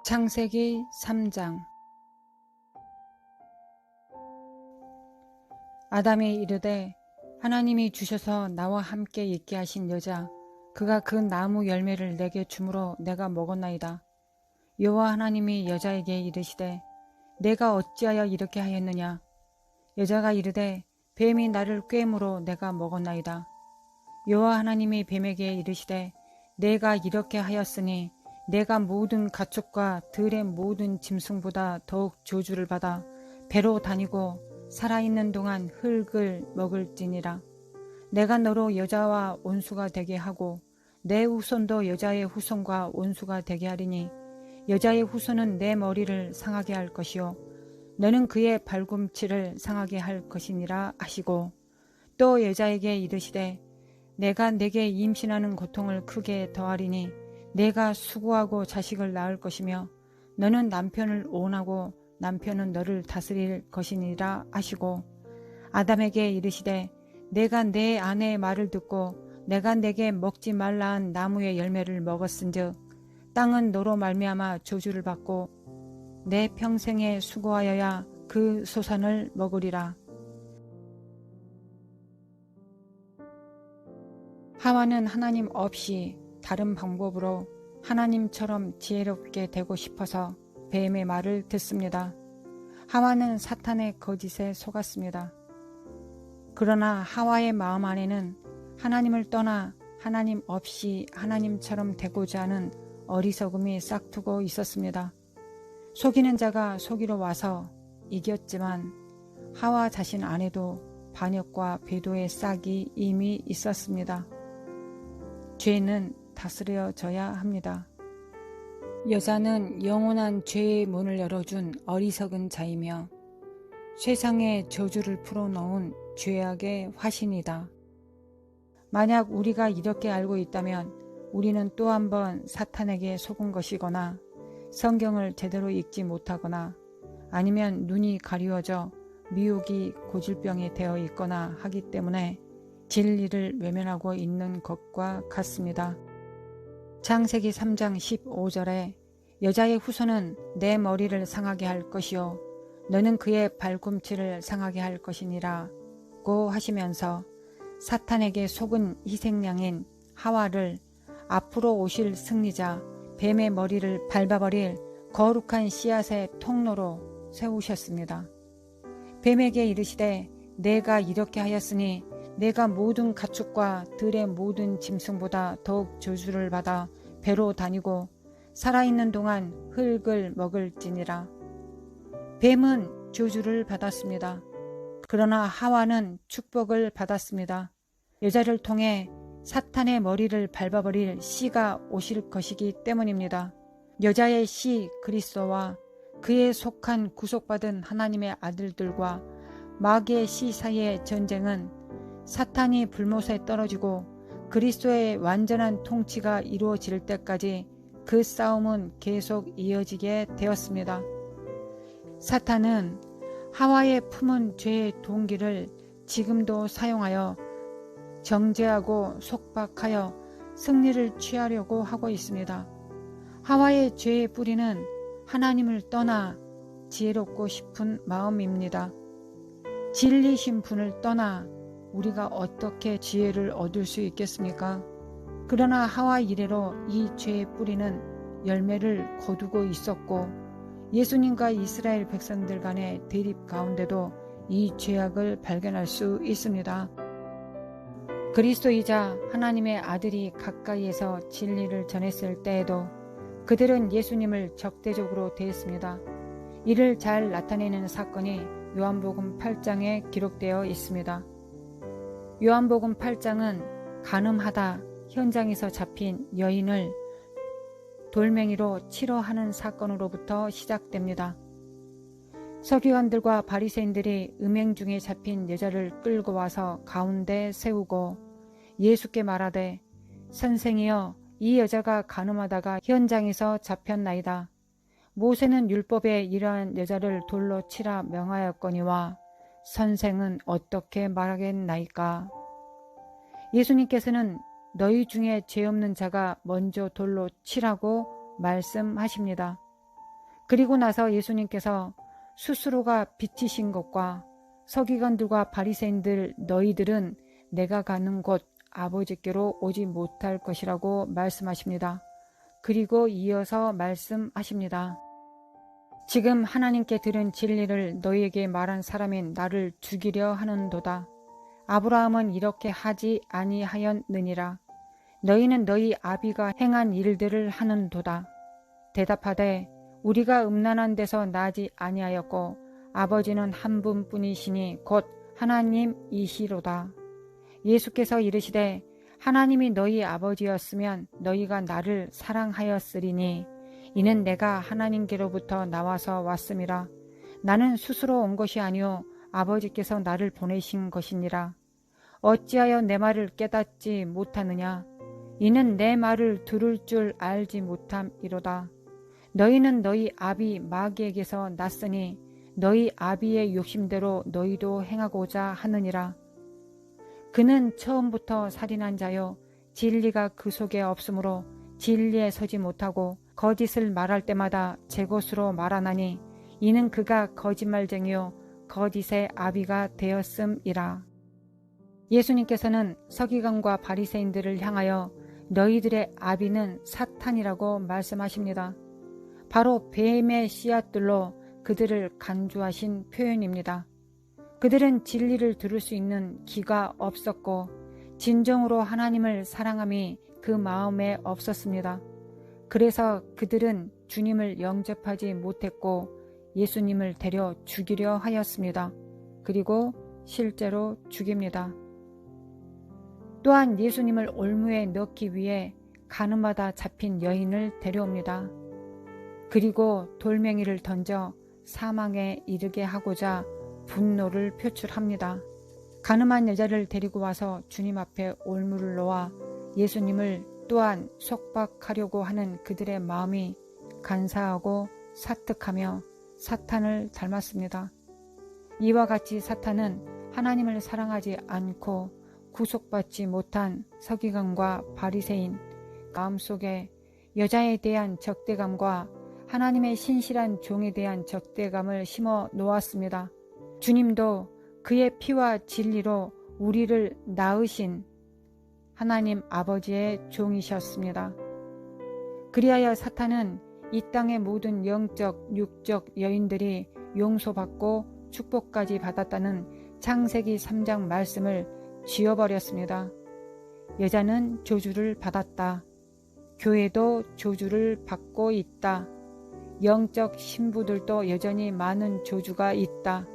창세기 3장. 아담이 이르되 하나님이 주셔서 나와 함께 있게 하신 여자 그가 그 나무 열매를 내게 주므로 내가 먹었나이다. 여호와 하나님이 여자에게 이르시되 내가 어찌하여 이렇게 하였느냐. 여자가 이르되 뱀이 나를 꾀므로 내가 먹었나이다. 여호와 하나님이 뱀에게 이르시되 내가 이렇게 하였으니 내가 모든 가축과 들의 모든 짐승보다 더욱 저주를 받아 배로 다니고 살아있는 동안 흙을 먹을지니라. 내가 너로 여자와 온수가 되게 하고 내 후손도 여자의 후손과 온수가 되게 하리니 여자의 후손은 내 머리를 상하게 할 것이요 너는 그의 발꿈치를 상하게 할 것이니라 하시고, 또 여자에게 이르시되 내가 내게 임신하는 고통을 크게 더하리니 내가 수고하고 자식을 낳을 것이며 너는 남편을 온하고 남편은 너를 다스릴 것이니라 하시고, 아담에게 이르시되 내가 내 아내의 말을 듣고 내가 내게 먹지 말라 한 나무의 열매를 먹었은즉 땅은 너로 말미암아 저주를 받고 내 평생에 수고하여야 그 소산을 먹으리라. 하와는 하나님 없이 다른 방법으로 하나님처럼 지혜롭게 되고 싶어서 뱀의 말을 듣습니다. 하와는 사탄의 거짓에 속았습니다. 그러나 하와의 마음 안에는 하나님을 떠나 하나님 없이 하나님처럼 되고자 하는 어리석음이 싹트고 있었습니다. 속이는 자가 속이러 와서 이겼지만 하와 자신 안에도 반역과 배도의 싹이 이미 있었습니다. 죄는 다스려져야 합니다. 여자는 영원한 죄의 문을 열어준 어리석은 자이며 세상에 저주를 풀어놓은 죄악의 화신이다. 만약 우리가 이렇게 알고 있다면 우리는 또 한 번 사탄에게 속은 것이거나 성경을 제대로 읽지 못하거나 아니면 눈이 가리워져 미혹이 고질병이 되어 있거나 하기 때문에 진리를 외면하고 있는 것과 같습니다. 창세기 3장 15절에 여자의 후손은 내 머리를 상하게 할 것이요 너는 그의 발꿈치를 상하게 할 것이니라 고 하시면서 사탄에게 속은 희생양인 하와를 앞으로 오실 승리자 뱀의 머리를 밟아버릴 거룩한 씨앗의 통로로 세우셨습니다. 뱀에게 이르시되 내가 이렇게 하였으니 내가 모든 가축과 들의 모든 짐승보다 더욱 저주를 받아 배로 다니고 살아있는 동안 흙을 먹을지니라. 뱀은 저주를 받았습니다. 그러나 하와는 축복을 받았습니다. 여자를 통해 사탄의 머리를 밟아버릴 씨가 오실 것이기 때문입니다. 여자의 씨 그리스도와 그에 속한 구속받은 하나님의 아들들과 마귀의 씨 사이의 전쟁은 사탄이 불못에 떨어지고 그리스도의 완전한 통치가 이루어질 때까지 그 싸움은 계속 이어지게 되었습니다. 사탄은 하와의 품은 죄의 동기를 지금도 사용하여 정죄하고 속박하여 승리를 취하려고 하고 있습니다. 하와의 죄의 뿌리는 하나님을 떠나 지혜롭고 싶은 마음입니다. 진리신 분을 떠나 우리가 어떻게 지혜를 얻을 수 있겠습니까? 그러나 하와 이래로 이 죄의 뿌리는 열매를 거두고 있었고 예수님과 이스라엘 백성들 간의 대립 가운데도 이 죄악을 발견할 수 있습니다. 그리스도이자 하나님의 아들이 가까이에서 진리를 전했을 때에도 그들은 예수님을 적대적으로 대했습니다. 이를 잘 나타내는 사건이 요한복음 8장에 기록되어 있습니다. 요한복음 8장은 간음하다 현장에서 잡힌 여인을 돌멩이로 치러 하는 사건으로부터 시작됩니다. 서기관들과 바리새인들이 음행 중에 잡힌 여자를 끌고 와서 가운데 세우고 예수께 말하되 선생이여 이 여자가 간음하다가 현장에서 잡혔나이다. 모세는 율법에 이러한 여자를 돌로 치라 명하였거니와 선생은 어떻게 말하겠나이까. 예수님께서는 너희 중에 죄 없는 자가 먼저 돌로 치라고 말씀하십니다. 그리고 나서 예수님께서 스스로가 빛이신 것과 서기관들과 바리새인들 너희들은 내가 가는 곳 아버지께로 오지 못할 것이라고 말씀하십니다. 그리고 이어서 말씀하십니다. 지금 하나님께 들은 진리를 너희에게 말한 사람인 나를 죽이려 하는도다. 아브라함은 이렇게 하지 아니하였느니라. 너희는 너희 아비가 행한 일들을 하는도다. 대답하되 우리가 음란한 데서 나지 아니하였고 아버지는 한 분뿐이시니 곧 하나님이시로다. 예수께서 이르시되 하나님이 너희 아버지였으면 너희가 나를 사랑하였으리니 이는 내가 하나님께로부터 나와서 왔음이라. 나는 스스로 온 것이 아니요 아버지께서 나를 보내신 것이니라. 어찌하여 내 말을 깨닫지 못하느냐? 이는 내 말을 들을 줄 알지 못함이로다. 너희는 너희 아비 마귀에게서 났으니 너희 아비의 욕심대로 너희도 행하고자 하느니라. 그는 처음부터 살인한 자요 진리가 그 속에 없으므로 진리에 서지 못하고 거짓을 말할 때마다 제 것으로 말하나니 이는 그가 거짓말쟁이요 거짓의 아비가 되었음이라. 예수님께서는 서기관과 바리새인들을 향하여 너희들의 아비는 사탄이라고 말씀하십니다. 바로 뱀의 씨앗들로 그들을 간주하신 표현입니다. 그들은 진리를 들을 수 있는 귀가 없었고 진정으로 하나님을 사랑함이 그 마음에 없었습니다. 그래서 그들은 주님을 영접하지 못했고 예수님을 데려 죽이려 하였습니다. 그리고 실제로 죽입니다. 또한 예수님을 올무에 넣기 위해 가늠하다 잡힌 여인을 데려옵니다. 그리고 돌멩이를 던져 사망에 이르게 하고자 분노를 표출합니다. 가늠한 여자를 데리고 와서 주님 앞에 올무를 놓아 예수님을 또한 속박하려고 하는 그들의 마음이 간사하고 사특하며 사탄을 닮았습니다. 이와 같이 사탄은 하나님을 사랑하지 않고 구속받지 못한 서기관과 바리새인 마음속에 여자에 대한 적대감과 하나님의 신실한 종에 대한 적대감을 심어 놓았습니다. 주님도 그의 피와 진리로 우리를 낳으신 하나님 아버지의 종이셨습니다. 그리하여 사탄은 이 땅의 모든 영적, 육적 여인들이 용서받고 축복까지 받았다는 창세기 3장 말씀을 지워버렸습니다. 여자는 저주를 받았다. 교회도 저주를 받고 있다. 영적 신부들도 여전히 많은 저주가 있다.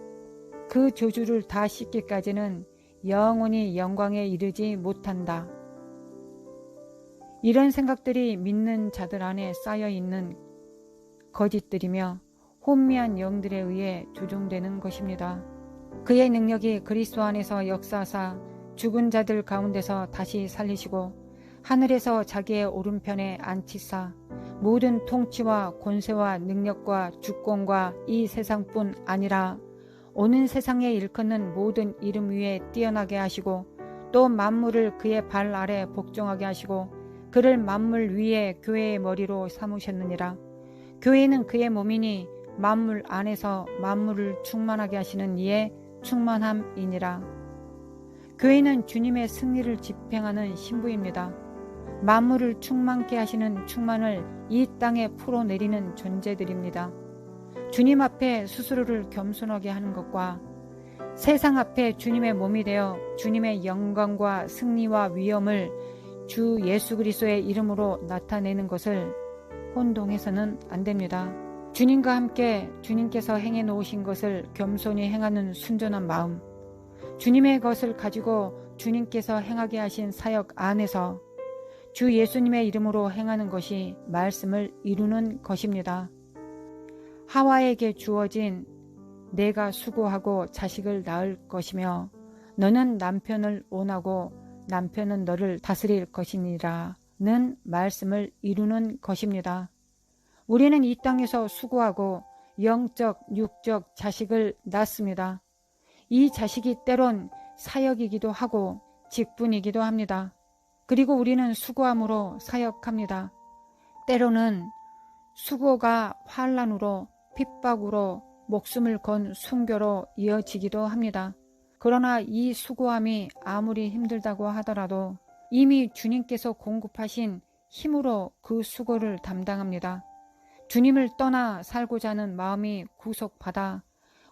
그 저주를 다 씻기까지는 영원히 영광에 이르지 못한다. 이런 생각들이 믿는 자들 안에 쌓여 있는 거짓들이며 혼미한 영들에 의해 조종되는 것입니다. 그의 능력이 그리스도 안에서 역사하사 죽은 자들 가운데서 다시 살리시고 하늘에서 자기의 오른편에 앉히사 모든 통치와 권세와 능력과 주권과 이 세상뿐 아니라 오는 세상에 일컫는 모든 이름 위에 뛰어나게 하시고 또 만물을 그의 발 아래 복종하게 하시고 그를 만물 위에 교회의 머리로 삼으셨느니라. 교회는 그의 몸이니 만물 안에서 만물을 충만하게 하시는 이의 충만함이니라. 교회는 주님의 승리를 집행하는 신부입니다. 만물을 충만케 하시는 충만을 이 땅에 풀어내리는 존재들입니다. 주님 앞에 스스로를 겸손하게 하는 것과 세상 앞에 주님의 몸이 되어 주님의 영광과 승리와 위엄을 주 예수 그리스도의 이름으로 나타내는 것을 혼동해서는 안 됩니다. 주님과 함께 주님께서 행해 놓으신 것을 겸손히 행하는 순전한 마음, 주님의 것을 가지고 주님께서 행하게 하신 사역 안에서 주 예수님의 이름으로 행하는 것이 말씀을 이루는 것입니다. 하와에게 주어진 내가 수고하고 자식을 낳을 것이며 너는 남편을 원하고 남편은 너를 다스릴 것이니라는 말씀을 이루는 것입니다. 우리는 이 땅에서 수고하고 영적, 육적 자식을 낳습니다. 이 자식이 때론 사역이기도 하고 직분이기도 합니다. 그리고 우리는 수고함으로 사역합니다. 때로는 수고가 환난으로 핍박으로 목숨을 건 순교로 이어지기도 합니다. 그러나 이 수고함이 아무리 힘들다고 하더라도 이미 주님께서 공급하신 힘으로 그 수고를 담당합니다. 주님을 떠나 살고자 하는 마음이 구속받아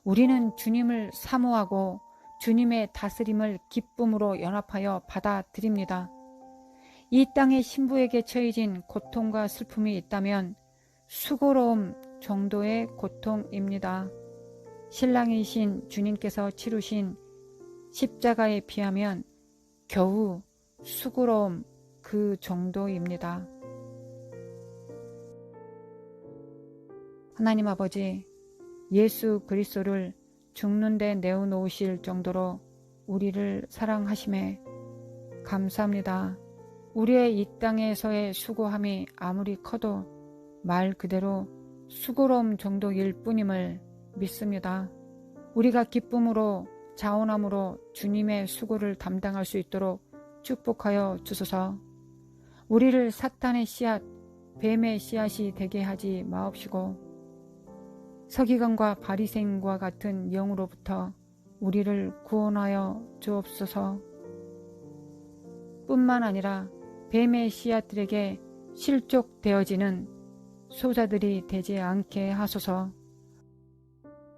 우리는 주님을 사모하고 주님의 다스림을 기쁨으로 연합하여 받아들입니다. 이 땅의 신부에게 처해진 고통과 슬픔이 있다면 수고로움 정도의 고통입니다. 신랑이신 주님께서 치르신 십자가에 비하면 겨우 수고로움 그 정도입니다. 하나님 아버지, 예수 그리스도를 죽는 데 내어놓으실 정도로 우리를 사랑하심에 감사합니다. 우리의 이 땅에서의 수고함이 아무리 커도 말 그대로 수고로움 정도일 뿐임을 믿습니다. 우리가 기쁨으로 자원함으로 주님의 수고를 담당할 수 있도록 축복하여 주소서. 우리를 사탄의 씨앗, 뱀의 씨앗이 되게 하지 마옵시고 서기관과 바리새인과 같은 영으로부터 우리를 구원하여 주옵소서. 뿐만 아니라 뱀의 씨앗들에게 실족되어지는 소자들이 되지 않게 하소서.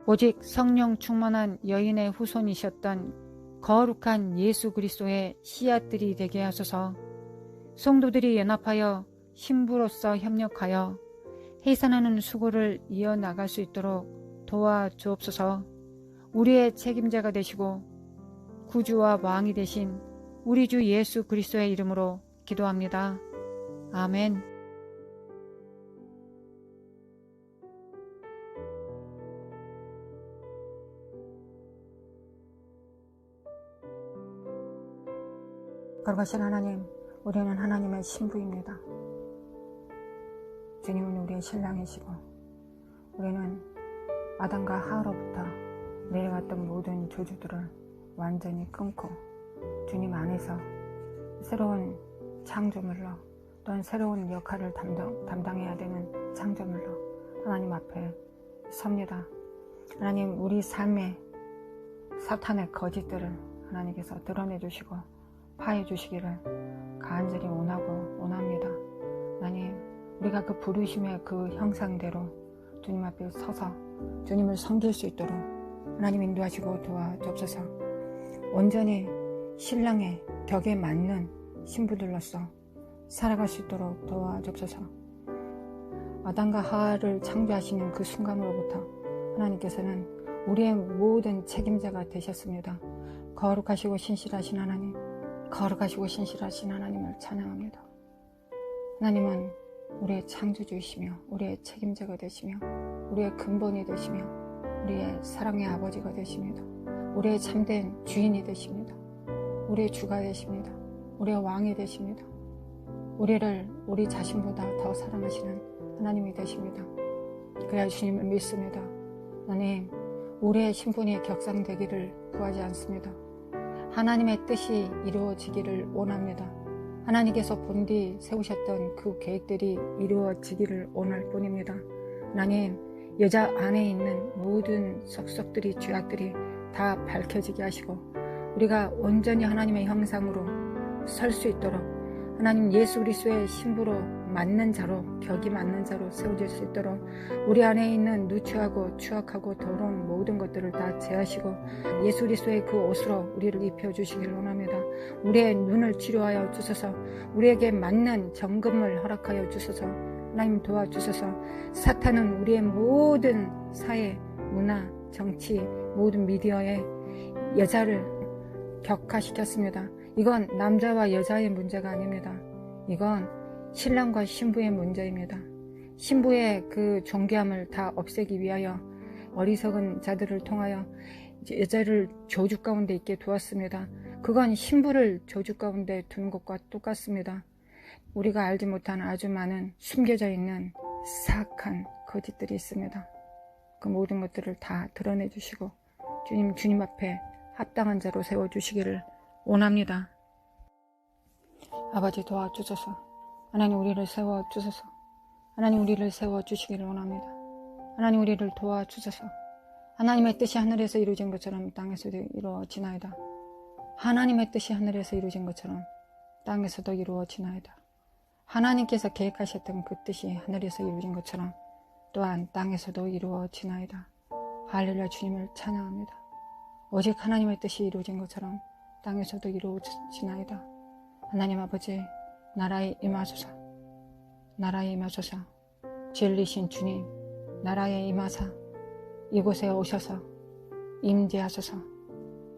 오직 성령 충만한 여인의 후손이셨던 거룩한 예수 그리스도의 씨앗들이 되게 하소서. 성도들이 연합하여 신부로서 협력하여 해산하는 수고를 이어나갈 수 있도록 도와주옵소서. 우리의 책임자가 되시고 구주와 왕이 되신 우리 주 예수 그리스도의 이름으로 기도합니다. 아멘. 거룩하신 하나님, 우리는 하나님의 신부입니다. 주님은 우리의 신랑이시고 우리는 아담과 하와로부터 내려갔던 모든 저주들을 완전히 끊고 주님 안에서 새로운 창조물로 또한 새로운 역할을 담당해야 되는 창조물로 하나님 앞에 섭니다. 하나님, 우리 삶에 사탄의 거짓들을 하나님께서 드러내 주시고 파해 주시기를 간절히 원합니다. 하나님, 우리가 그 부르심의 그 형상대로 주님 앞에 서서 주님을 섬길 수 있도록 하나님 인도하시고 도와주옵소서. 온전히 신랑의 격에 맞는 신부들로서 살아갈 수 있도록 도와주옵소서. 아담과 하와를 창조하시는 그 순간으로부터 하나님께서는 우리의 모든 책임자가 되셨습니다. 거룩하시고 신실하신 하나님, 거룩하시고 신실하신 하나님을 찬양합니다. 하나님은 우리의 창조주이시며 우리의 책임자가 되시며 우리의 근본이 되시며 우리의 사랑의 아버지가 되십니다. 우리의 참된 주인이 되십니다. 우리의 주가 되십니다. 우리의 왕이 되십니다. 우리를 우리 자신보다 더 사랑하시는 하나님이 되십니다. 그래야 주님을 믿습니다. 하나님, 우리의 신분이 격상되기를 구하지 않습니다. 하나님의 뜻이 이루어지기를 원합니다. 하나님께서 본디 세우셨던 그 계획들이 이루어지기를 원할 뿐입니다. 하나님, 여자 안에 있는 모든 속속들이 죄악들이 다 밝혀지게 하시고 우리가 온전히 하나님의 형상으로 설 수 있도록 하나님 예수 그리스도의 신부로 맞는 자로, 격이 맞는 자로 세워질 수 있도록 우리 안에 있는 누추하고 추악하고 더러운 모든 것들을 다 제하시고 예수 그리스도의 그 옷으로 우리를 입혀주시기를 원합니다. 우리의 눈을 치료하여 주소서. 우리에게 맞는 정금을 허락하여 주소서. 하나님 도와주소서. 사탄은 우리의 모든 사회, 문화, 정치, 모든 미디어에 여자를 격화시켰습니다. 이건 남자와 여자의 문제가 아닙니다. 이건 신랑과 신부의 문제입니다. 신부의 그 존귀함을 다 없애기 위하여 어리석은 자들을 통하여 여자를 저주 가운데 있게 두었습니다. 그건 신부를 저주 가운데 두는 것과 똑같습니다. 우리가 알지 못한 아주 많은 숨겨져 있는 사악한 거짓들이 있습니다. 그 모든 것들을 다 드러내 주시고 주님 앞에 합당한 자로 세워주시기를 원합니다. 아버지 도와주소서. 하나님, 우리를 세워주소서. 하나님 우리를 세워주시기를 원합니다. 하나님 우리를 도와주셔서 하나님의 뜻이 하늘에서 이루어진 것처럼 땅에서도 이루어지나이다. 하나님의 뜻이 하늘에서 이루어진 것처럼 땅에서도 이루어지나이다. 하나님께서 계획하셨던 그 뜻이 하늘에서 이루어진 것처럼 또한 땅에서도 이루어지나이다. 할렐루야. 주님을 찬양합니다. 오직 하나님의 뜻이 이루어진 것처럼 땅에서도 이루어지나이다. 하나님 아버지, 나라에 임하소서. 나라에 임하소서. 진리신 주님, 나라에 임하사 이곳에 오셔서 임재하소서.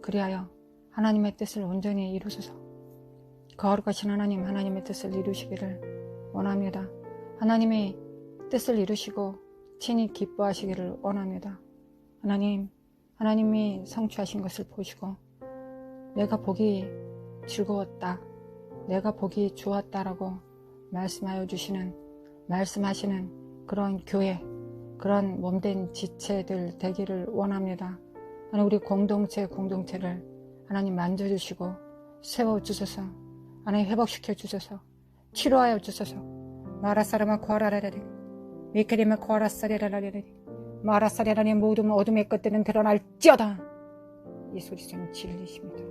그리하여 하나님의 뜻을 온전히 이루소서. 거룩하신 하나님, 하나님의 뜻을 이루시기를 원합니다. 하나님의 뜻을 이루시고 친히 기뻐하시기를 원합니다. 하나님, 하나님이 성취하신 것을 보시고 내가 보기 즐거웠다, 내가 보기 좋았다라고 말씀하시는 그런 교회, 그런 몸된 지체들 되기를 원합니다. 하나님 우리 공동체를 하나님 만져주시고 세워주셔서 하나님 회복시켜 주셔서 치료하여 주셔서 마라사르마 코아라라리 미케리마 코아라사리라라리 마라사리라니 모든 어둠의 것들은 드러날지어다. 이 소리는 진리십니다.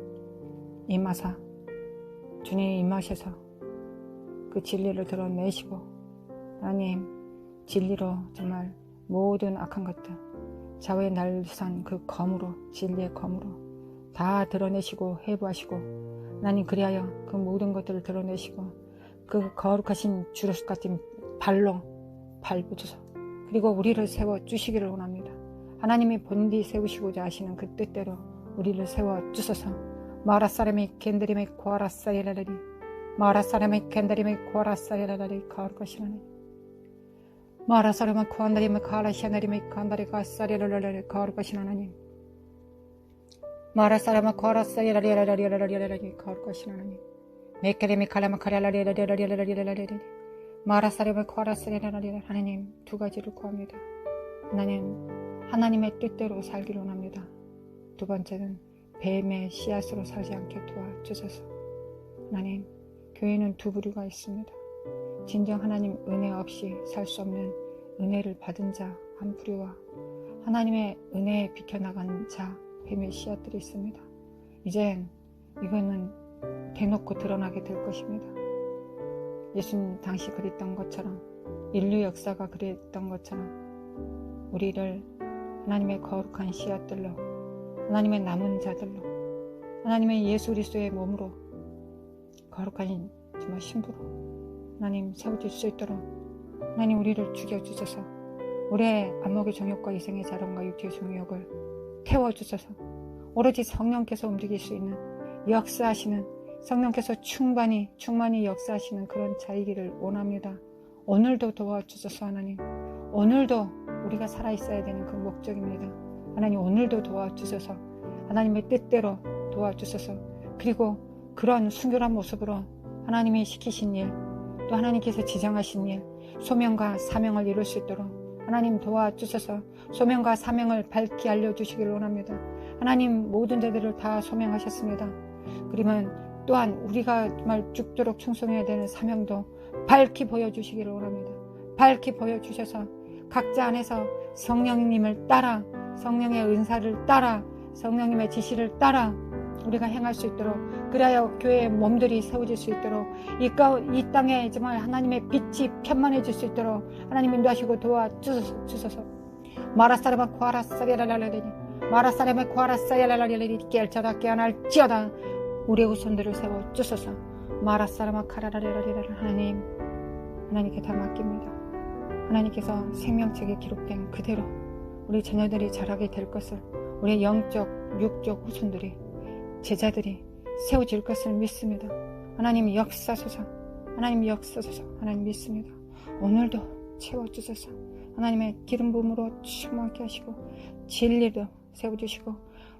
임하사 주님 임하셔서 그 진리를 드러내시고 하나님 진리로 정말 모든 악한 것들 좌우에 날선 그 검으로 진리의 검으로 다 드러내시고 해부하시고 하나님 그리하여 그 모든 것들을 드러내시고 그 거룩하신 주로스 같은 발로 밟으소서. 그리고 우리를 세워주시기를 원합니다. 하나님이 본디 세우시고자 하시는 그 뜻대로 우리를 세워주소서. 마라사람이 겐드림의 코아라사리라리 마라사람의 겐드림의 코아라사리라리 거룩하신 하나님 마라사람의 코안다림의 카라시아나림의 칸다리가 사리라라리 거룩하신 하나님 마라사람의 코아라사리라리라리라리라리 거룩하신 하나님 메케레미 칼라마 카라라리라리라리라리라리 마라사람의 코아라사리라리라리 하나님 두 가지를 구합니다. 하나님의 뜻대로 살기를 원합니다. 두 번째는 뱀의 씨앗으로 살지 않게 도와주셔서. 하나님, 교회는 두 부류가 있습니다. 진정 하나님 은혜 없이 살 수 없는 은혜를 받은 자 한 부류와 하나님의 은혜에 비켜나간 자 뱀의 씨앗들이 있습니다. 이젠 이거는 대놓고 드러나게 될 것입니다. 예수님 당시 그랬던 것처럼 인류 역사가 그랬던 것처럼 우리를 하나님의 거룩한 씨앗들로 하나님의 남은 자들로 하나님의 예수 그리스도의 몸으로 거룩한 정말 신부로 하나님 세워질 수 있도록 하나님 우리를 죽여주셔서 우리의 안목의 정욕과 이생의 자랑과 육체의 정욕을 태워주셔서 오로지 성령께서 움직일 수 있는 역사하시는 성령께서 충만히 역사하시는 그런 자이기를 원합니다. 오늘도 도와주셔서 하나님 오늘도 우리가 살아있어야 되는 그 목적입니다. 하나님 오늘도 도와주셔서 하나님의 뜻대로 도와주셔서 그리고 그런 순결한 모습으로 하나님이 시키신 일 또 하나님께서 지정하신 일 소명과 사명을 이룰 수 있도록 하나님 도와주셔서 소명과 사명을 밝히 알려주시기를 원합니다. 하나님 모든 자들을 다 소명하셨습니다. 그러면 또한 우리가 정말 죽도록 충성해야 되는 사명도 밝히 보여주시기를 원합니다. 밝히 보여주셔서 각자 안에서 성령님을 따라 성령의 은사를 따라 성령님의 지시를 따라 우리가 행할 수 있도록 그래야 교회의 몸들이 세워질 수 있도록 이 땅에 정말 하나님의 빛이 편만해질 수 있도록 하나님 인도하시고 도와주셔서 마라사레마 코아라사리라라리리 마라사레마 코아라사리라라리리 깨알자다 깨어날지어다 우리의 후손들을 세워주셔서 마라사레마 카라라리라리라 하나님께 다 맡깁니다. 하나님께서 생명책에 기록된 그대로 우리 자녀들이 자라게 될 것을 우리의 영적 육적 후손들이 제자들이 세워질 것을 믿습니다. 하나님 역사소서 하나님 믿습니다. 오늘도 채워주셔서 하나님의 기름 부음으로 충만케 하시고 진리도 세워주시고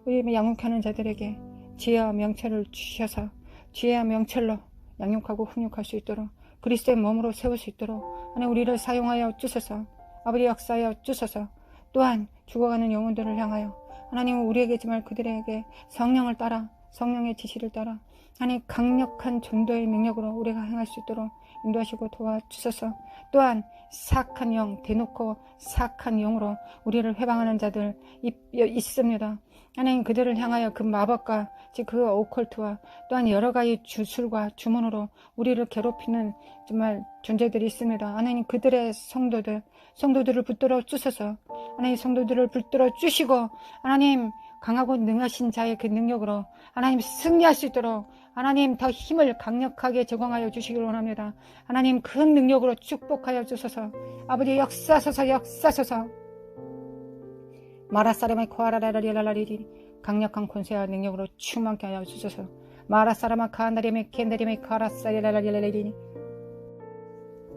우리 양육하는 자들에게 지혜와 명철을 주셔서 지혜와 명철로 양육하고 훈육할 수 있도록 그리스도의 몸으로 세울 수 있도록 하나님 우리를 사용하여 주셔서 아버지 역사하여 주셔서 또한 죽어가는 영혼들을 향하여 하나님 우리에게 정말 그들에게 성령을 따라 성령의 지시를 따라 하나님 강력한 전도의 능력으로 우리가 행할 수 있도록 인도하시고 도와주소서. 또한 사악한 영, 대놓고 사악한 영으로 우리를 회방하는 자들 있습니다. 하나님, 그들을 향하여 그 마법과 즉 그 오컬트와 또한 여러 가지 주술과 주문으로 우리를 괴롭히는 정말 존재들이 있습니다. 하나님, 그들의 성도들을 붙들어 주셔서 하나님, 성도들을 붙들어 주시고 하나님, 강하고 능하신 자의 그 능력으로 하나님 승리할 수 있도록 하나님 더 힘을 강력하게 제공하여 주시길 원합니다. 하나님, 그 능력으로 축복하여 주소서. 아버지, 역사소서. 마라사람의 코아라라리라라리리 강력한 권세와 능력으로 충만케 하여 주소서. 마라사람아 카나리메 켄다리메 카라사리라라리라리리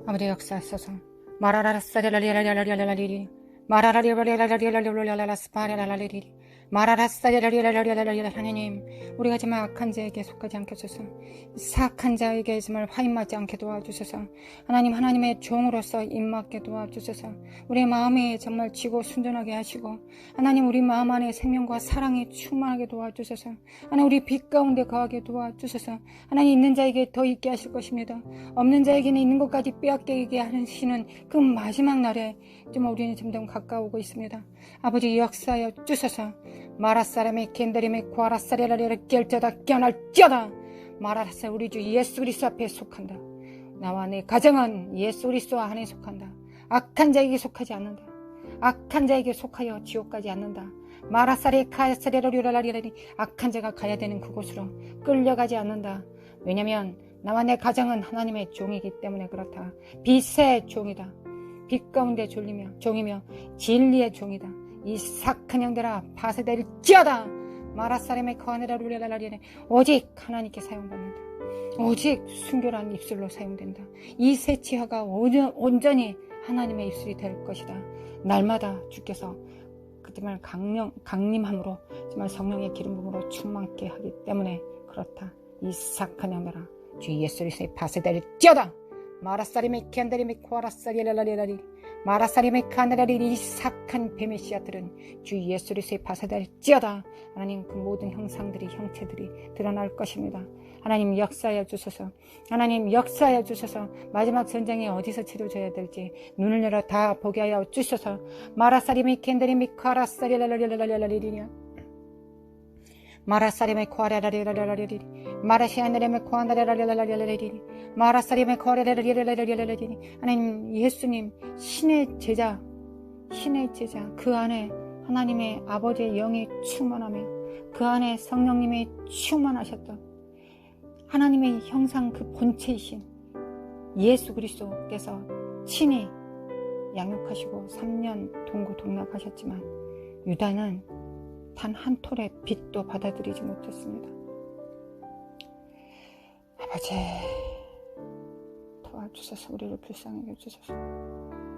아버지, 역사소서. 마라라사리라리라리라리리 마라라리라리라리라리라리라리리 마라라사리라리라리라리라 하나님, 우리가 정말 악한 자에게 속하지 않게 하소서. 사악한 자에게 정말 화인맞지 않게 도와주소서. 하나님, 하나님의 종으로서 입맞게 도와주소서. 우리의 마음이 정말 지고 순전하게 하시고 하나님, 우리 마음 안에 생명과 사랑이 충만하게 도와주소서. 하나님, 우리 빛 가운데 거하게 도와주소서. 하나님, 있는 자에게 더 있게 하실 것입니다. 없는 자에게는 있는 것까지 빼앗기게 하시는 그 마지막 날에 정말 우리는 점점 가까우고 있습니다. 아버지, 역사하여 주소서. 마라사람의 겐다림의 과라사레라리를 결자다 깨어날지어다. 마라사, 우리 주 예수 그리스도 앞에 속한다. 나와 내 가정은 예수 그리스도 안에 속한다. 악한 자에게 속하지 않는다. 악한 자에게 속하여 지옥 가지 않는다. 마라사레 카사레라리라리라리 악한 자가 가야 되는 그곳으로 끌려가지 않는다. 왜냐면 나와 내 가정은 하나님의 종이기 때문에 그렇다. 빛의 종이다. 빛 가운데 종이며 진리의 종이다. 이 사악한 영들아, 파쇄될지어다. 마라사람의 거하네라루레라라리네 오직 하나님께 사용받는다. 오직 순결한 입술로 사용된다. 이 새치화가 온전히 하나님의 입술이 될 것이다. 날마다 주께서 정말 강림함으로 정말 성령의 기름 부음으로 충만케 하기 때문에 그렇다. 이 사악한 영들아, 주 예수 그리스도의 파쇄될지어다. 마라사리메 켄다리메 코아라사리라라리라리 마라사리메 카나라리 이 사악한 뱀의 씨앗들은 주 예수 그리스도의 파쇄될지어다. 하나님, 그 모든 형상들이 형체들이 드러날 것입니다. 하나님, 역사하여 주소서. 하나님, 역사하여 주소서. 마지막 전쟁이 어디서 치러져야 될지 눈을 열어 다 보게 하여 주소서. 마라사리메 켄다리메 코아라사리라라리라라리라리리냐 마라사리메 코아라라리라라리라리 마라시아네레메 코아나라라리라라리라리 마라사리메 코아라라리라라리라리 하나님, 예수님 신의 제자 그 안에 하나님의 아버지의 영이 충만하며 그 안에 성령님이 충만하셨던 하나님의 형상 그 본체이신 예수 그리스도께서 친히 양육하시고 3년 동고동락하셨지만 유다는 단 한 톨의 빛도 받아들이지 못했습니다. 아버지, 도와주셔서 우리를 불쌍히 여주소서.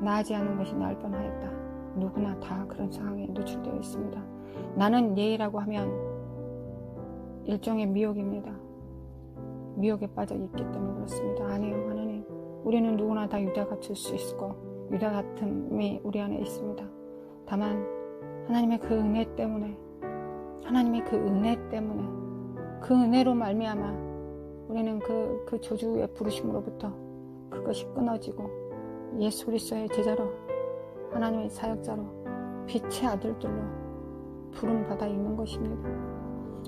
나지 않은 것이 날 뻔하였다. 누구나 다 그런 상황에 노출되어 있습니다. 나는 예의라고 하면 일종의 미혹입니다. 미혹에 빠져 있기 때문에 그렇습니다. 아니요, 하나님, 우리는 누구나 다 유다 같을 수 있고 유다 같음이 우리 안에 있습니다. 다만 하나님의 그 은혜 때문에 그 은혜로 말미암아 우리는 그 저주의 부르심으로부터 그것이 끊어지고 예수 그리스도의 제자로 하나님의 사역자로 빛의 아들들로 부름받아 있는 것입니다.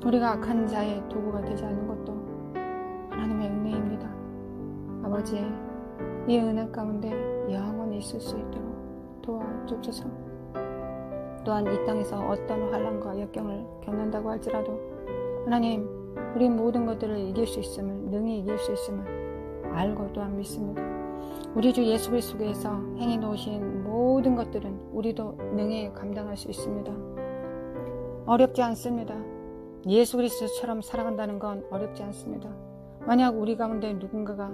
우리가 악한 자의 도구가 되지 않는 것도 하나님의 은혜입니다. 아버지의 이 은혜 가운데 영원히 있을 수 있도록 도와주옵소서. 또한 이 땅에서 어떤 환난과 역경을 겪는다고 할지라도 하나님, 우리 모든 것들을 이길 수 있음을, 능히 이길 수 있음을 알고 또한 믿습니다. 우리 주 예수 그리스도께서 행해 놓으신 모든 것들은 우리도 능히 감당할 수 있습니다. 어렵지 않습니다. 예수 그리스도처럼 살아간다는 건 어렵지 않습니다. 만약 우리 가운데 누군가가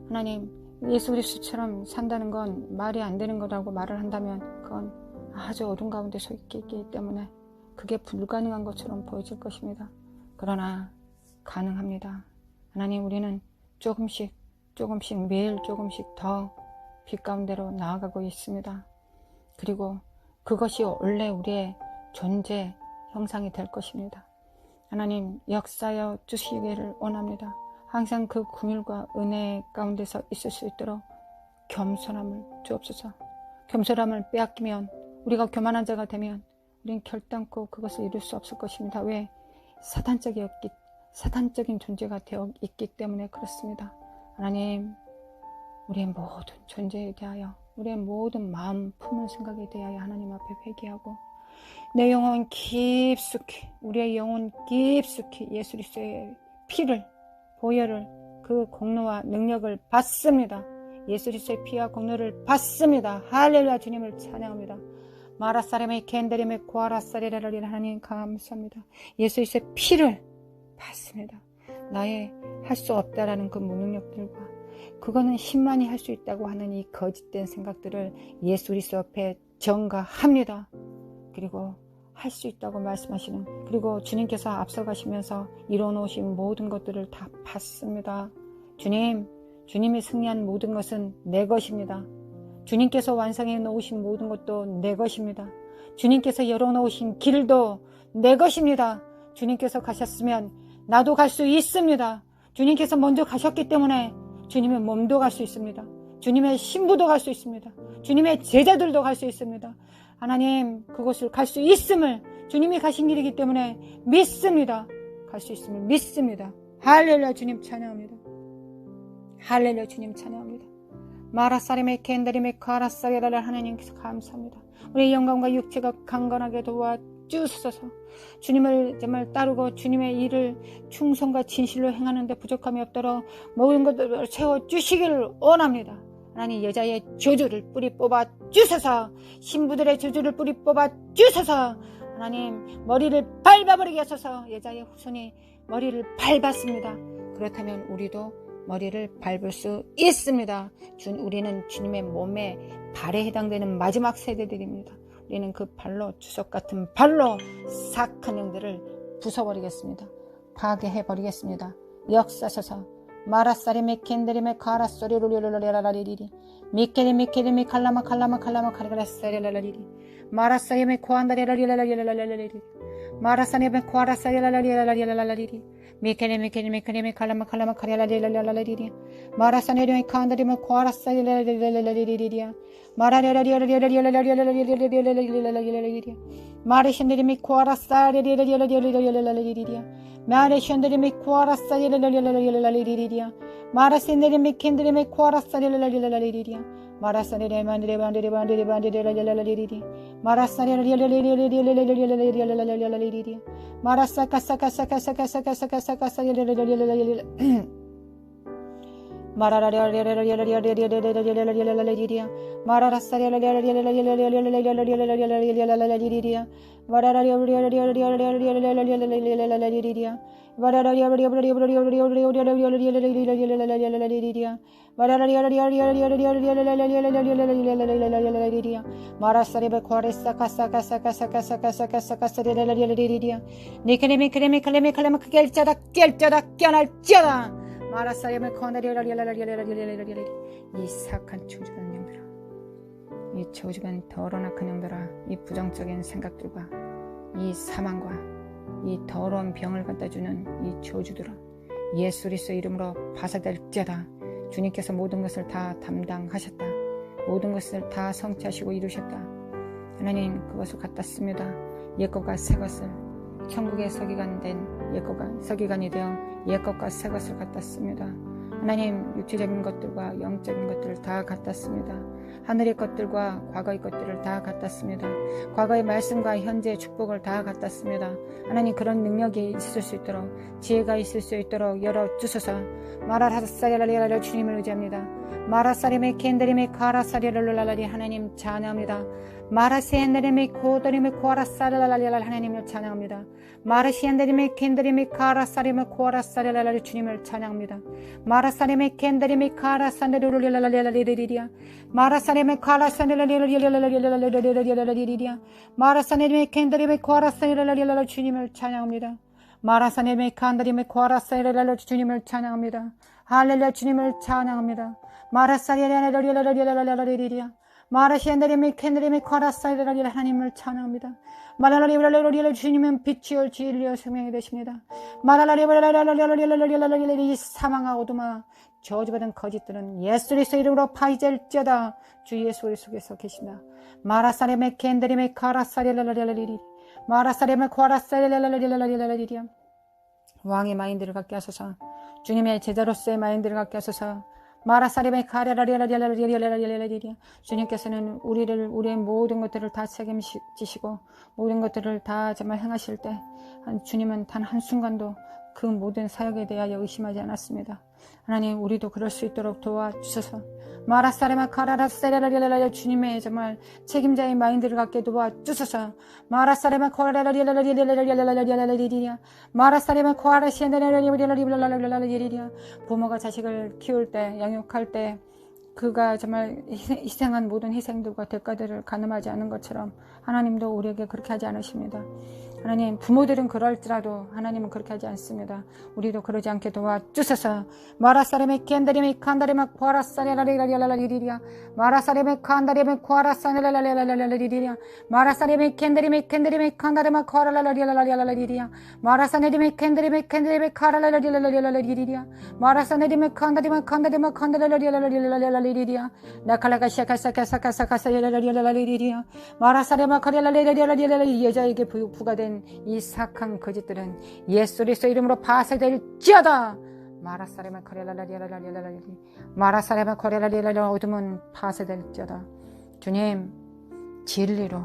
하나님, 예수 그리스도처럼 산다는 건 말이 안 되는 거라고 말을 한다면 그건 아주 어둠 가운데 서 있기 때문에 그게 불가능한 것처럼 보여질 것입니다. 그러나 가능합니다. 하나님, 우리는 조금씩 매일 조금씩 더 빛 가운데로 나아가고 있습니다. 그리고 그것이 원래 우리의 존재 형상이 될 것입니다. 하나님, 역사하여 주시기를 원합니다. 항상 그 긍휼과 은혜 가운데서 있을 수 있도록 겸손함을 주옵소서. 겸손함을 빼앗기면, 우리가 교만한 자가 되면 우리는 결단코 그것을 이룰 수 없을 것입니다. 왜? 사탄적인 존재가 되어 있기 때문에 그렇습니다. 하나님, 우리의 모든 존재에 대하여, 우리의 모든 마음, 품을 생각에 대하여 하나님 앞에 회개하고 내 영혼 깊숙이, 우리의 영혼 깊숙이 예수 그리스도의 피를, 보혈을, 그 공로와 능력을 받습니다. 예수 그리스도의 피와 공로를 받습니다. 할렐루야. 주님을 찬양합니다. 마라사렘의 겐데림의 고아라사레라를 하나님 감사합니다. 예수 그리스도의 피를 받습니다. 나의 할 수 없다라는 그 무능력들과 그거는 힘만이 할 수 있다고 하는 이 거짓된 생각들을 예수 그리스도 앞에 전가합니다. 그리고 할 수 있다고 말씀하시는, 그리고 주님께서 앞서가시면서 이뤄놓으신 모든 것들을 다 받습니다. 주님이 승리한 모든 것은 내 것입니다. 주님께서 완성해 놓으신 모든 것도 내 것입니다. 주님께서 열어놓으신 길도 내 것입니다. 주님께서 가셨으면 나도 갈 수 있습니다. 주님께서 먼저 가셨기 때문에 주님의 몸도 갈 수 있습니다. 주님의 신부도 갈 수 있습니다. 주님의 제자들도 갈 수 있습니다. 하나님, 그곳을 갈 수 있음을, 주님이 가신 길이기 때문에 믿습니다. 갈 수 있음을 믿습니다. 할렐루야. 주님 찬양합니다. 할렐루야. 주님 찬양합니다. 마라사림의 겐다림의 카라사리라를 하나님께서 감사합니다. 우리의 영광과 육체가 강건하게 도와주소서. 주님을 정말 따르고 주님의 일을 충성과 진실로 행하는 데 부족함이 없도록 모든 것들을 채워주시기를 원합니다. 하나님, 여자의 저주를 뿌리 뽑아 주소서. 신부들의 저주를 뿌리 뽑아 주소서. 하나님, 머리를 밟아버리게 하소서. 여자의 후손이 머리를 밟았습니다. 그렇다면 우리도 머리를 밟을 수 있습니다. 우리는 주님의 몸에 발에 해당되는 마지막 세대들입니다. 우리는 그 발로, 주석 같은 발로 사악한 영들을 부숴버리겠습니다. 파괴해버리겠습니다. 역사셔서 마라사리메 켄데리메 카라소리루리루리라라리리 미케리미케리미 칼라마 카라사리라라리리 마라사리메 코안다리라리라리라리리 마라사리메 코아라사리라리라리라리리 미케리미케리미 칼라마 카라라리라리라리리 마라사리메 카안다리메 코아라사리라리라리리리리리야 마라리라리라리라리라리라리라리라리리 마리신데리미 코아라사리라리라리라리라리리리야 마레션데리미 코아라사리라리라리라리리리야 마라신데리미 켄데리미 코아라사리라리라리리리야 마라사리레만데레반데레반데레반데레반데레라리라리리 마라사리라리라리라리라리라리라리리리야 마라사카사카사카사카사카사카사리라리라리라리라 마라라리라리라리라리라리라리라리라리리리야 마라라사리라리라리라리라리라리라리라리리리야 마라라리라리라리라리라리라리라리리리야 마라라리라리라리라리라리라리라리라리리리야 마라라리라리라리라리라리라리라리라리라리리야 마라사리베 코아레사카사카사카사카사카사카사리라리라리리리야 니케레미케레미칼레미칼레미 깰짜다 깰짜다 껴날짜다 마라사리베 코아레리라리라리라리라리라리라리 이 사악한 저주간 영들아, 이 저주간 더러운 악한 영들아, 이 부정적인 생각들과 이 사망과 이 더러운 병을 갖다주는 이 저주들아, 예수 그리스도 이름으로 파사될지어다. 주님께서 모든 것을 다 담당하셨다. 모든 것을 다 성취하시고 이루셨다. 하나님, 그것을 갖다 씁니다. 옛것과 새것을, 천국의 서기관 된 옛것과 서기관이 되어 옛것과 새것을 갖다 씁니다. 하나님, 육체적인 것들과 영적인 것들을 다 갖다 씁니다. 하늘의 것들과 과거의 것들을 다 갖다 씁니다. 과거의 말씀과 현재의 축복을 다 갖다 씁니다. 하나님, 그런 능력이 있을 수 있도록, 지혜가 있을 수 있도록 열어주소서. 마라사리라리라리 주님을 의지합니다. 마라사리메 켄데리메 카라사리라라리 하나님 찬양합니다. 마라시엔데리메 코더리메 코아라사리라라리 하나님을 찬양합니다. 마라시엔데리메 켄데리메 카라사리메 코아라사리라라리 주님을 찬양합니다. 마라사리메 켄데리메 카라사리라라리라리리리야 마라사리메 카라사리라리라리라리라리라리리리야 마라사리메 켄데리메 코아라사리라라리라리 주님을 찬양합니다. 마라사네메 칸다리메 코아라사이라라 주님을 찬양합니다. 할렐루야 주님을 찬양합니다. 마라사리라라리라라리라리리리야 마라시엔데리미 캔데리미 쿼라사이라리 하나님을 찬양합니다. 마라라리라리라리 주님은 빛이요 진리요 생명이 되십니다. 마라라리라리라리라리라리라리 사망하고 어둠아 저주받은 거짓들은 예수 그리스도의 이름으로 파이될지어다. 주 예수 그리스도께서 계신다. 마라사레메 캔데리메 카라사리라리라리리 마라사레메 쿼라사리라리라리라리라리리야 왕의 마인드를 갖게 하소서. 주님의 제자로서의 마인드를 갖게 하소서. 마라사레메 카레라리라리라리라리라리라리라 주님께서는 우리의 모든 것들을 다 책임지시고 모든 것들을 다 정말 행하실 때 주님은 단 한순간도 그 모든 사역에 대하여 의심하지 않았습니다. 하나님 우리도 그럴 수 있도록 도와주셔서 마라사레마 카라라세라라리라라 주님의 정말 책임자의 마인드를 갖게 도와주셔서 마라사레마 코라라리라라리라라리라라리라리라 마라사레마 코라라시라라리라라리라라리라 부모가 자식을 키울 때 양육할 때 그가 정말 희생한 모든 희생들과 대가들을 가늠하지 않은 것처럼 하나님도 우리에게 그렇게 하지 않으십니다. 하나님 부모들은 그럴지라도 하나님은 그렇게 하지 않습니다. 우리도 그러지 않게 도와주셔서 마라사레메 캔다리메 칸다리메 코라사레라리라리라리리리야 마라사레메 칸다리메 코라사레라리라리라리리리야 마라사레메 캔다리메 캔다리메 칸다리메 코라라리라리라리리리야 마라사네리메 캔다리메 캔다리메 카라라리라리라리리리야 마라사네리메 칸다리메 칸다리메 칸다리라리라리라리리리야 나칼라가 샤카사카사카사카사리라리라리리리야 마라사레마 카리라리라리라리라리 여자에게 부과된 이 사악한 거짓들은 예수 그리스도의 이름으로 파쇄될지어다. 마라사레마 카리라리라리라리라리 마라사레마 카리라리라리 어둠은 파쇄될지어다. 주님 진리로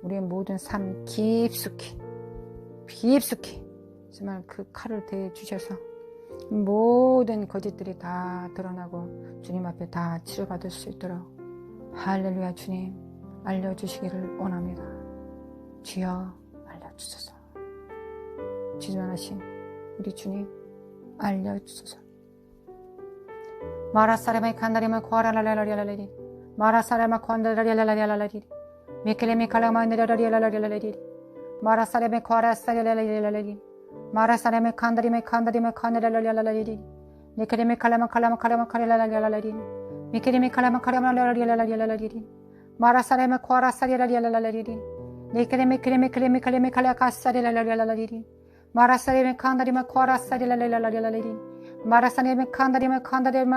우리의 모든 삶 깊숙이 정말 그 칼을 대주셔서 모든 거짓들이 다 드러나고 주님 앞에 다 치료받을 수 있도록 할렐루야 주님 알려주시기를 원합니다. 주여 알려주소서. 지존하신 우리 주님 알려주소서. 마라사레마 칸다리마 코아라라라라라라리 마라사레마 칸다라라라라라라리 미켈레미 칼라마네라라라라라라리 마라사레마 코아라사라라라라라리 마라사레마 칸다리마 칸다라라라라라리 미켈레미 칼라마칼라마칼라마칼라라라라라리 미켈레미 칼라마칼라마라라라라라리 마라사레마 코아라사라라라라라리 네크레메 칼라카사리라라라라리 마라사레메 칸다리마 코아라사리라라라라리 마라사레메 칸다리마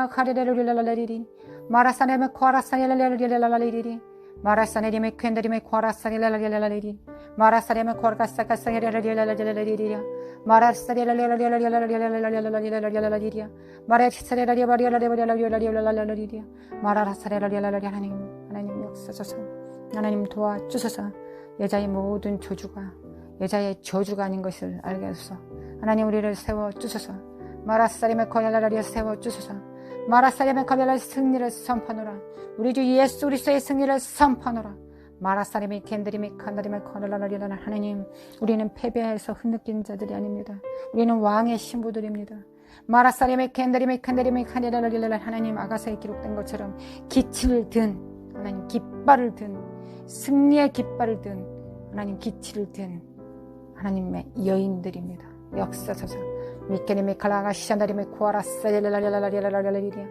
카레라라라라리 마라사레메 코아라사리라라라라리 마라사레메 캔다리메 코아라사리라라라라리 마라사레메 코아라사카사리라라라라라리 마라사리라라라라라라라라라라라라리 마라사리라라라라라라라라라라리 마라사리라라라라라라리 하나님 역사소서. 하나님 도와주소서. 여자의 모든 여자의 저주가 아닌 것을 알게 하소서. 하나님 우리를 세워주소서. 마라사리메 코야라라리에 세워주소서. 마라사리메 코야라라리 승리를 선포하노라. 우리 주 예수 그리스도의 승리를 선포하노라. 마라사리메 캔드리메 칸다리메 코야라라리라는 하나님 우리는 패배해서 흐느낀 자들이 아닙니다. 우리는 왕의 신부들입니다. 마라사리메 캔드리메 칸다리메 칸다리라라리라는 하나님 아가서에 기록된 것처럼 기치를 든 하나님 깃발을 든 승리의 깃발을 든 하나님 기치를 든 하나님의 여인들입니다. 역사소서. 미케리메 칼라가 시잔다리메 코아라사리라라라라라라라리리야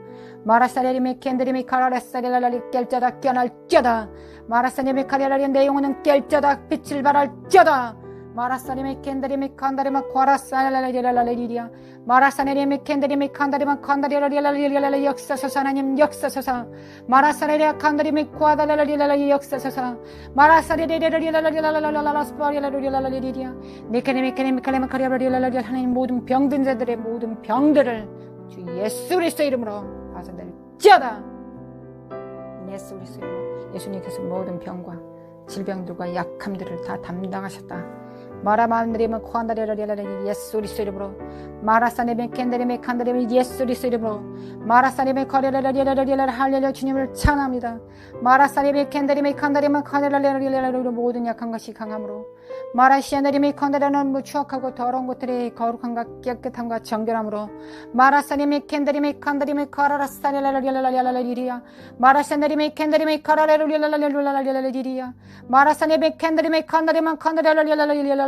마라사리메 캔드리메 카라라사리라라리 깰자다 깨어날자다 마라사리메 카리라리 내 영혼은 깰자다 빛을 발할자다 마라사리메 캔드리메 칸다리메 코아라사리라라라라리리야 마라사리메 캔드리메 칸다리메 칸다리라라라라라라 역사소서. 하나님 역사소서. 마라사리라 칸다리메 코아다라라라라라 역사소서. 마라사리라라라라라라라라라라라라라리리야 니케리메 케리메 칼레메 카리라라라라라 하나님 모든 병든 자들의 모든 병들을 주 예수 그리스도의 이름으로 파손될지어다. 예수 그리스도의 이름으로 예수님께서 모든 병과 질병들과 약함들을 다 담당하셨다. 마라마운드리면 코안다리라리라리 예수 그리스도 이름으로 마라사네메 캔데리메 칸데리메 예수 그리스도 이름으로 마라사네메 코레라리라리라리 할렐루야 주님을 찬양합니다. 마라사네메 캔데리메 칸데리메 카레라리라리라리 모든 약한 것이 강함으로 마라시아네리메 칸데라는 추악하고 더러운 것들이 거룩함과 깨끗함과 정결함으로 마라사네메 캔데리메 칸데리메 카라라사리라리라리라리리야 마라사네리메 캔데리메 카라라리라리라리라리리야 마라사네메 캔데리메 칸데리메 칸데라리라리라리리야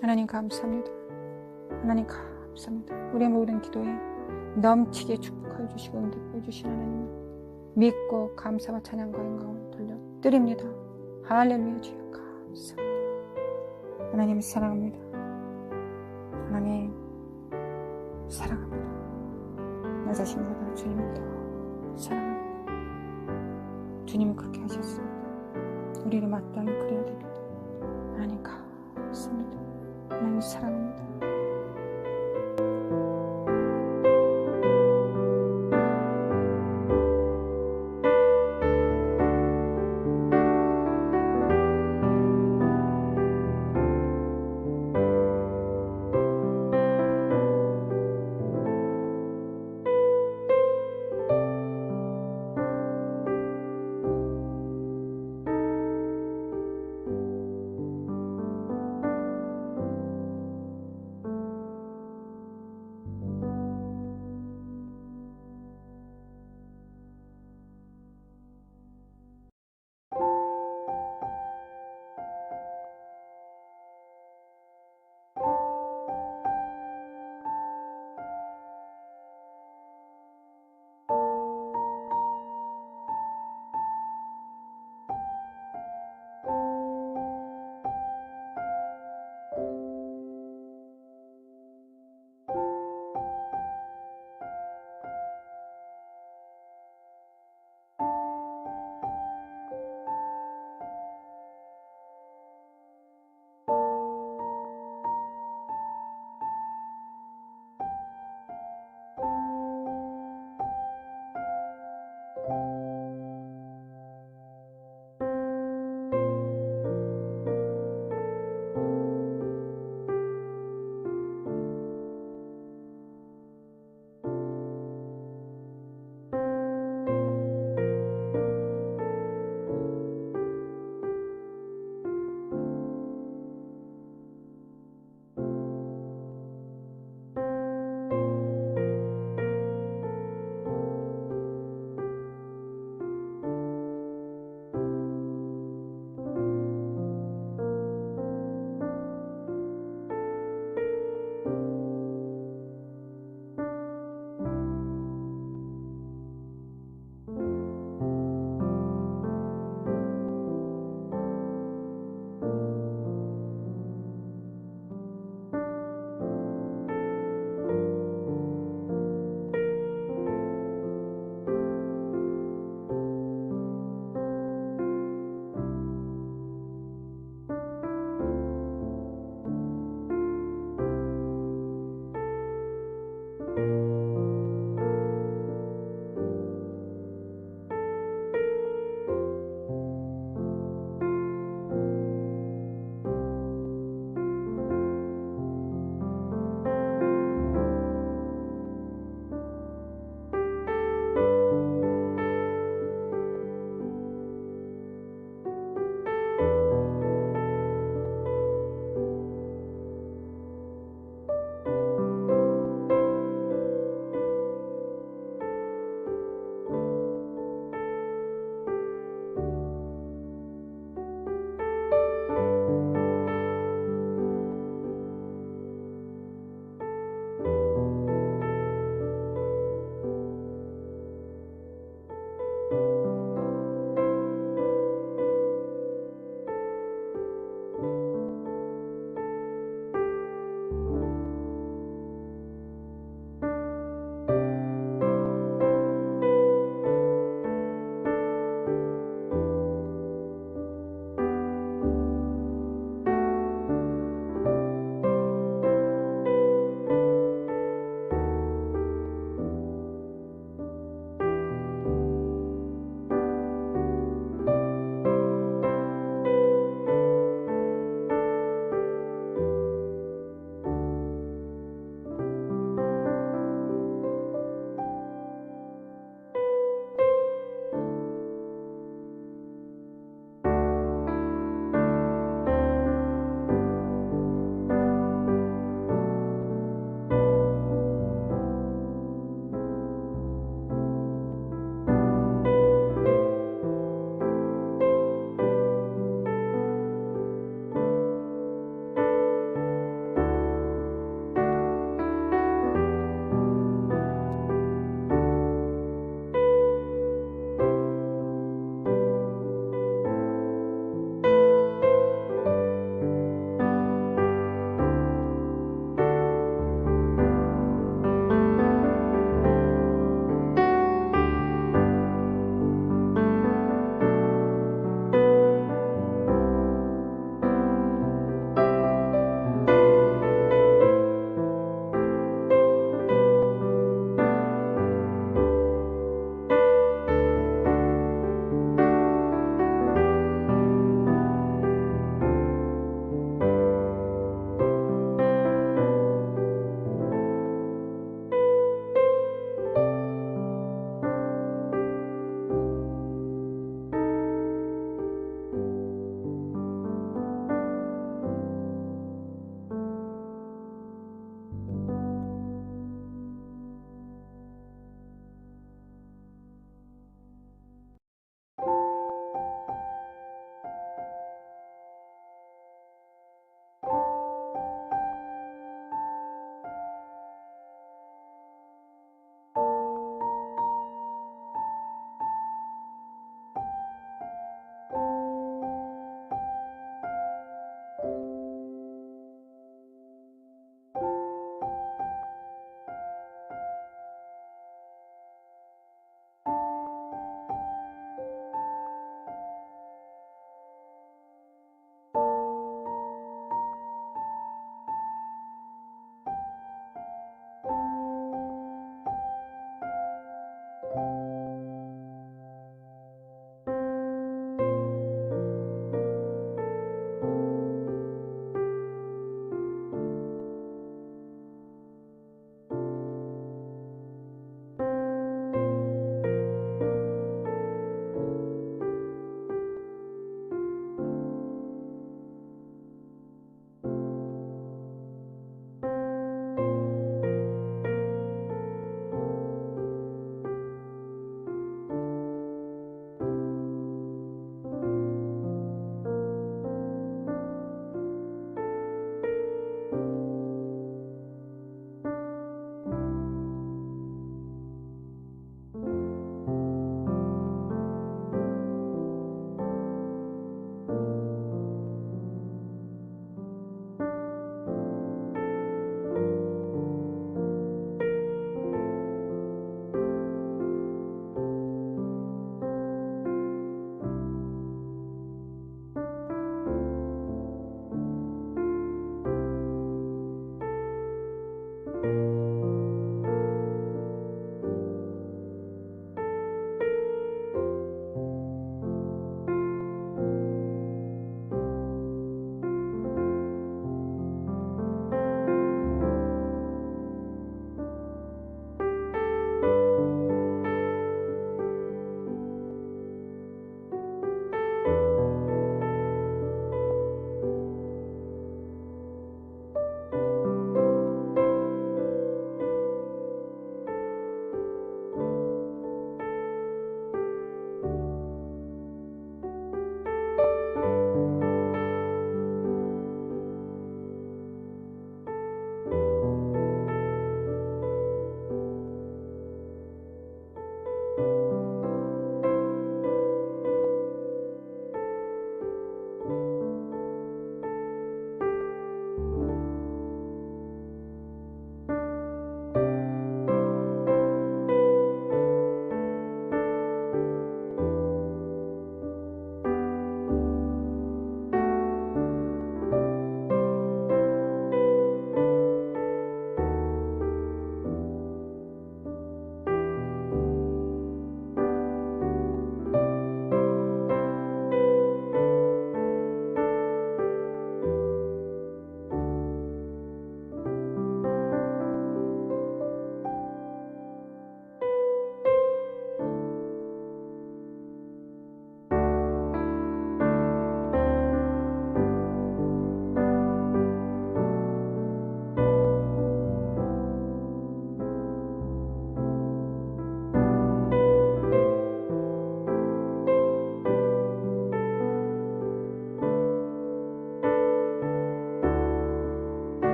하나님 감사합니다. 하나님 감사합니다. 우리의 모든 기도에 넘치게 축복하여 주시고 응답해 주신 하나님을 믿고 감사와 찬양과 영광을 돌려드립니다. 할렐루야. 주여 감사합니다. 하나님 사랑합니다. 하나님 사랑합니다. 나 자신보다 주님을 더 사랑합니다. 주님이 그렇게 하셨습니다. 우리를 마땅히 그래야 됩니다. 하나님 감사합니다. 하나님 사랑합니다.